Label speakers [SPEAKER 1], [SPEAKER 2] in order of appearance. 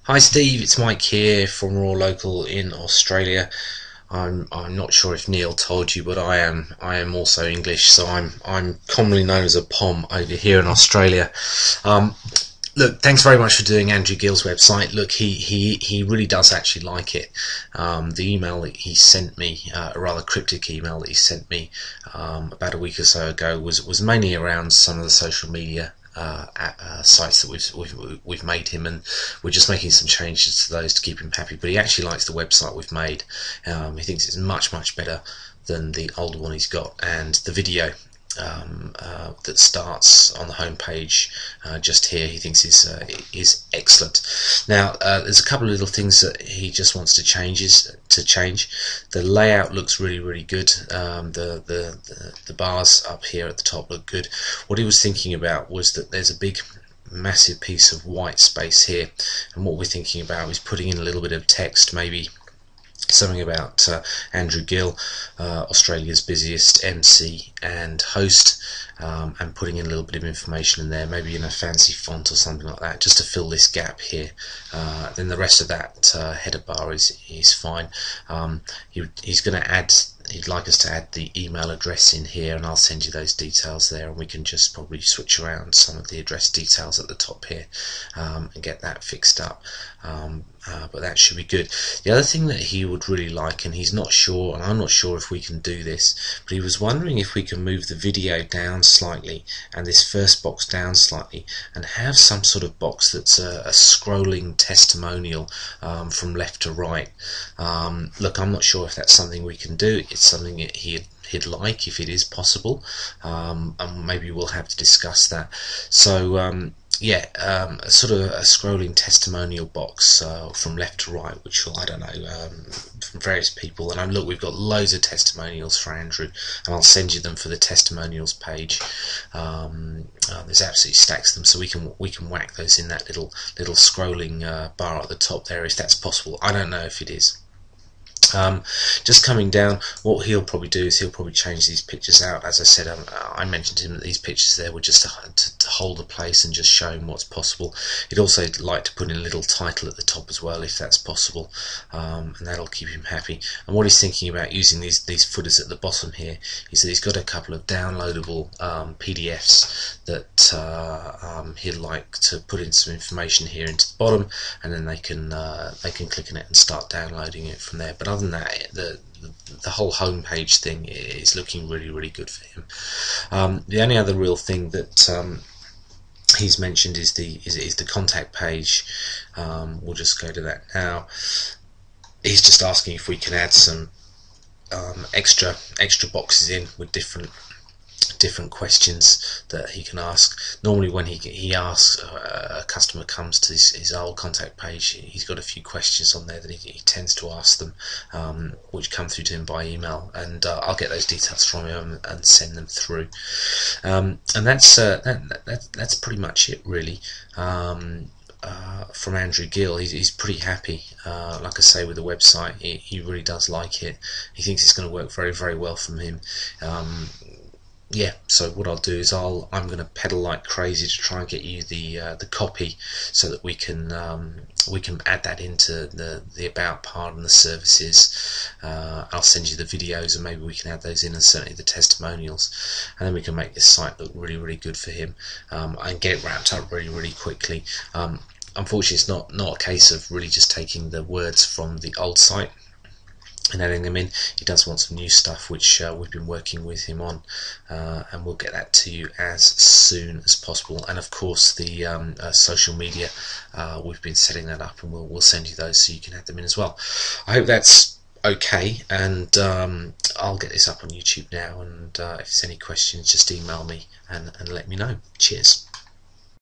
[SPEAKER 1] Hi Steve, it's Mike here from Raw Local in Australia. I'm not sure if Neil told you, but I am also English, so I'm commonly known as a POM over here in Australia. Look, thanks very much for doing Andrew Gill's website. Look, he really does actually like it. The email that he sent me, a rather cryptic email that he sent me about a week or so ago, was mainly around some of the social media sites that we've made him, and we're just making some changes to those to keep him happy. But he actually likes the website we've made. He thinks it's much better than the older one he's got, and the video that starts on the home page just here, he thinks is excellent. Now there's a couple of little things that he just wants to change. The layout looks really good. The bars up here at the top look good. What he was thinking about was that there's a big massive piece of white space here, and what we're thinking about is putting in a little bit of text, maybe something about Andrew Gill, Australia's busiest MC and host, and putting in a little bit of information in there, maybe in a fancy font or something like that, just to fill this gap here. Then the rest of that header bar is fine. He's going to add, he'd like us to add the email address in here, and I'll send you those details there, and we can just probably switch around some of the address details at the top here and get that fixed up. But that should be good. The other thing that he would really like, and he's not sure, and I'm not sure if we can do this, but he was wondering if we can move the video down slightly and this first box down slightly, and have some sort of box that's a scrolling testimonial from left to right. Look, I'm not sure if that's something we can do. It's something that he'd like, if it is possible, and maybe we'll have to discuss that. So yeah, sort of a scrolling testimonial box from left to right, which will, I don't know, from various people. And look, we've got loads of testimonials for Andrew, and I'll send you them for the testimonials page. There's absolutely stacks of them, so we can whack those in that little scrolling bar at the top there, if that's possible. I don't know if it is. Just coming down, what he'll probably do is he'll probably change these pictures out. As I said, I mentioned to him that these pictures there were just to hold the place and just show him what's possible. He'd also like to put in a little title at the top as well, if that's possible, and that'll keep him happy. And what he's thinking about using these footers at the bottom here is that he's got a couple of downloadable PDFs that he'd like to put in some information here into the bottom, and then they can click on it and start downloading it from there. But other than that, the whole homepage thing is looking really good for him. The only other real thing that he's mentioned is the contact page. We'll just go to that now. He's just asking if we can add some extra boxes in with different questions that he can ask. Normally when he asks, a customer comes to his old contact page, he's got a few questions on there that he tends to ask them, which come through to him by email, and I'll get those details from him and send them through. And that's pretty much it, really. From Andrew Gill, he's pretty happy, like I say, with the website. He really does like it. He thinks it's going to work very well from him. Yeah, so what I'll do is I'm going to pedal like crazy to try and get you the copy, so that we can add that into the about part and the services. I'll send you the videos, and maybe we can add those in, and certainly the testimonials, and then we can make this site look really good for him, and get it wrapped up really quickly. Unfortunately, it's not a case of really just taking the words from the old site and adding them in. He does want some new stuff, which we've been working with him on, and we'll get that to you as soon as possible. And of course the social media, we've been setting that up, and we'll send you those so you can add them in as well. I hope that's okay, and I'll get this up on YouTube now, and if there's any questions, just email me and let me know. Cheers.